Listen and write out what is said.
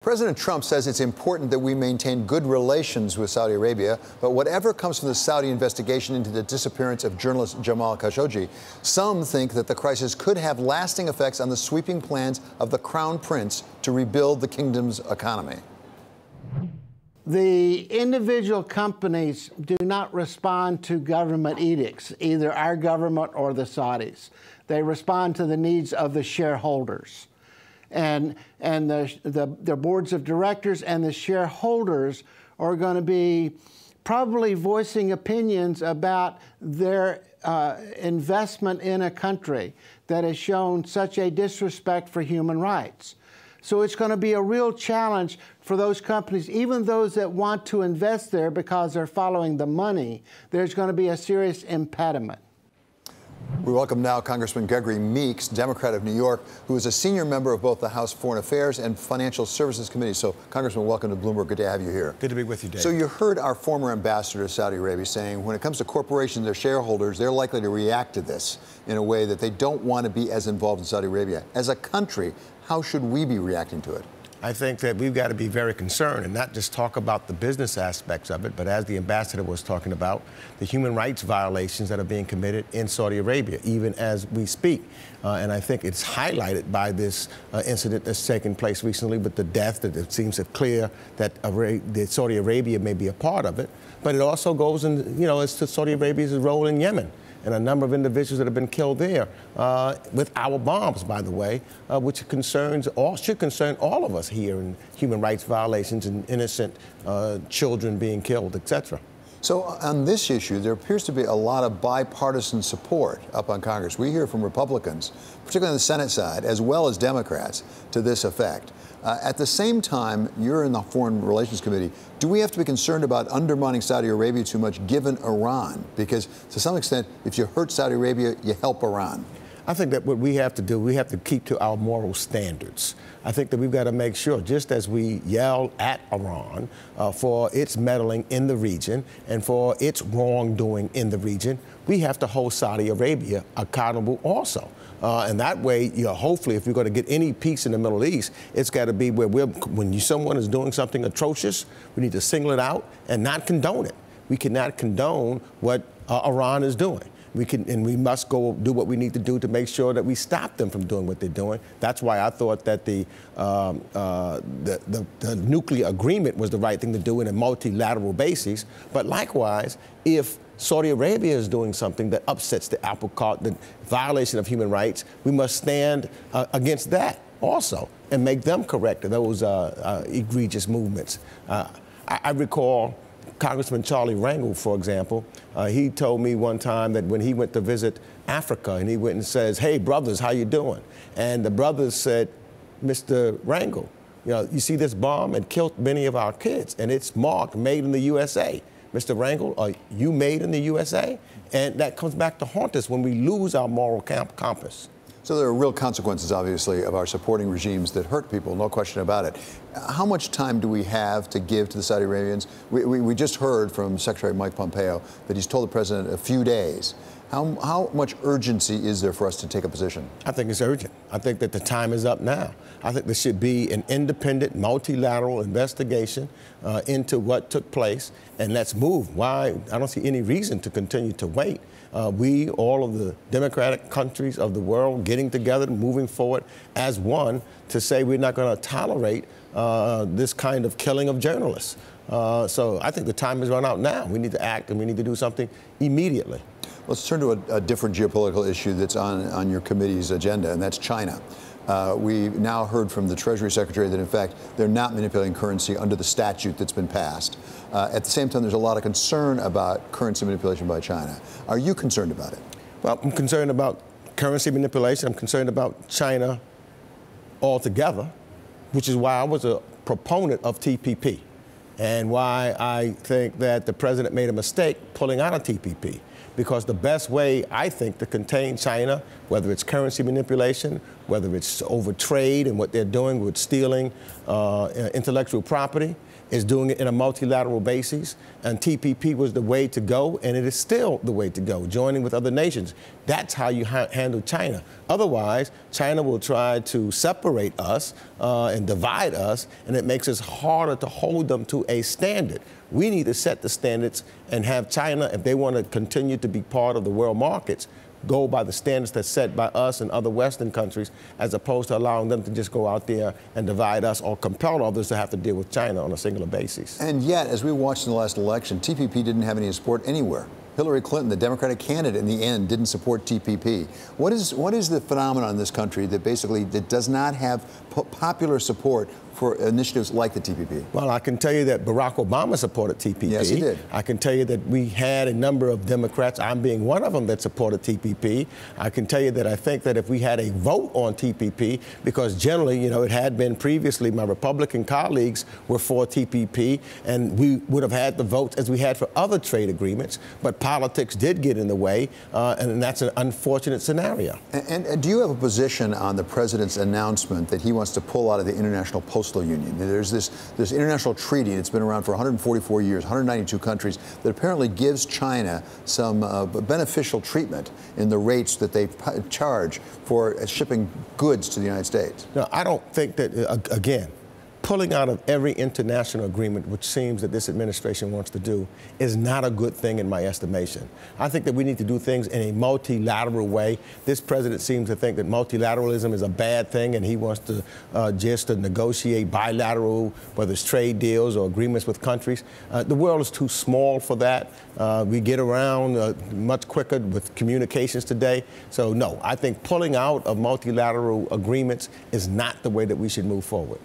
President Trump says it's important that we maintain good relations with Saudi Arabia, but whatever comes from the Saudi investigation into the disappearance of journalist Jamal Khashoggi, some think that the crisis could have lasting effects on the sweeping plans of the Crown Prince to rebuild the kingdom's economy. The individual companies do not respond to government edicts, either our government or the Saudis. They respond to the needs of the shareholders. And the boards of directors and the shareholders are going to be probably voicing opinions about their investment in a country that has shown such a disrespect for human rights. So it's going to be a real challenge for those companies, even those that want to invest there because they're following the money. There's going to be a serious impediment. We welcome now Congressman Gregory Meeks, Democrat of New York, who is a senior member of both the House Foreign Affairs and Financial Services Committee. So, Congressman, welcome to Bloomberg. Good to have you here. Good to be with you, Dave. So you heard our former ambassador to Saudi Arabia saying when it comes to corporations, their shareholders, they're likely to react to this in a way that they don't want to be as involved in Saudi Arabia. As a country, how should we be reacting to it? I think that we've got to be very concerned and not just talk about the business aspects of it, but as the ambassador was talking about, the human rights violations that are being committed in Saudi Arabia, even as we speak. And I think it's highlighted by this incident that's taken place recently with the death, that it seems clear that Saudi Arabia may be a part of it. But it also goes in, as to Saudi Arabia's role in Yemen, and a number of individuals that have been killed there with our bombs, by the way, which should concern all of us here in human rights violations and innocent children being killed, etc. So on this issue, there appears to be a lot of bipartisan support up on Congress. We hear from Republicans, particularly on the Senate side, as well as Democrats, to this effect. At the same time, you're in the Foreign Relations Committee. Do we have to be concerned about undermining Saudi Arabia too much, given Iran? Because to some extent, if you hurt Saudi Arabia, you help Iran. I think that what we have to do, we have to keep to our moral standards. I think that we've got to make sure, just as we yell at Iran for its meddling in the region and for its wrongdoing in the region, we have to hold Saudi Arabia accountable also. And that way, hopefully, if we're going to get any peace in the Middle East, it's got to be where when someone is doing something atrocious, we need to single it out and not condone it. We cannot condone what Iran is doing. We must go do what we need to do to make sure that we stop them from doing what they're doing. That's why I thought that the nuclear agreement was the right thing to do in a multilateral basis. But likewise, if Saudi Arabia is doing something that upsets the apple cart, the violation of human rights, we must stand against that also and make them correct those egregious movements. I recall Congressman Charlie Rangel, for example, he told me one time that when he went to visit Africa and he went and says, "Hey, brothers, how you doing?" And the brothers said, "Mr. Rangel, you see this bomb? It killed many of our kids, and it's marked made in the USA. Mr. Rangel, are you made in the USA?" And that comes back to haunt us when we lose our moral compass. So there are real consequences, obviously, of our supporting regimes that hurt people, no question about it. How much time do we have to give to the Saudi Arabians? We just heard from Secretary Mike Pompeo that he's told the president a few days. How much urgency is there for us to take a position? I think it's urgent. I think that the time is up now. I think there should be an independent, multilateral investigation into what took place, and let's move. Why? I don't see any reason to continue to wait. We, all of the democratic countries of the world, getting together, moving forward as one to say we're not going to tolerate this kind of killing of journalists. So I think the time has run out now. We need to act, and we need to do something immediately. Let's turn to a different geopolitical issue that's on your committee's agenda, and that's China. We now heard from the Treasury Secretary that, in fact, they're not manipulating currency under the statute that's been passed. At the same time, there's a lot of concern about currency manipulation by China. Are you concerned about it? Well, I'm concerned about currency manipulation. I'm concerned about China altogether, which is why I was a proponent of TPP and why I think that the president made a mistake pulling out of TPP. because the best way, I think, to contain China, whether it's currency manipulation, whether it's over trade and what they're doing with stealing intellectual property, is doing it in a multilateral basis, and TPP was the way to go, and it is still the way to go, joining with other nations. That's how you handle China. Otherwise, China will try to separate us and divide us, and it makes it harder to hold them to a standard. We need to set the standards and have China, if they want to continue to be part of the world markets, go by the standards that's set by us and other Western countries, as opposed to allowing them to just go out there and divide us or compel others to have to deal with China on a singular basis. And yet, as we watched in the last election, TPP didn't have any support anywhere. Hillary Clinton, the Democratic candidate, in the end, didn't support TPP. What is the phenomenon in this country that basically does not have popular support for initiatives like the TPP? Well, I can tell you that Barack Obama supported TPP. Yes, he did. I can tell you that we had a number of Democrats, I'm being one of them, that supported TPP. I can tell you that I think that if we had a vote on TPP, because generally, you know, it had been previously, my Republican colleagues were for TPP, and we would have had the votes as we had for other trade agreements, but politics did get in the way, and that's an unfortunate scenario. And do you have a position on the president's announcement that he wants to pull out of the International Postal Union? There's this international treaty that's been around for 144 years, 192 countries, that apparently gives China some beneficial treatment in the rates that they charge for shipping goods to the United States. No, I don't think that, again, pulling out of every international agreement, which seems that this administration wants to do, is not a good thing in my estimation. I think that we need to do things in a multilateral way. This president seems to think that multilateralism is a bad thing, and he wants to just to negotiate bilateral, whether it's trade deals or agreements with countries. The world is too small for that. We get around much quicker with communications today. So no, I think pulling out of multilateral agreements is not the way that we should move forward.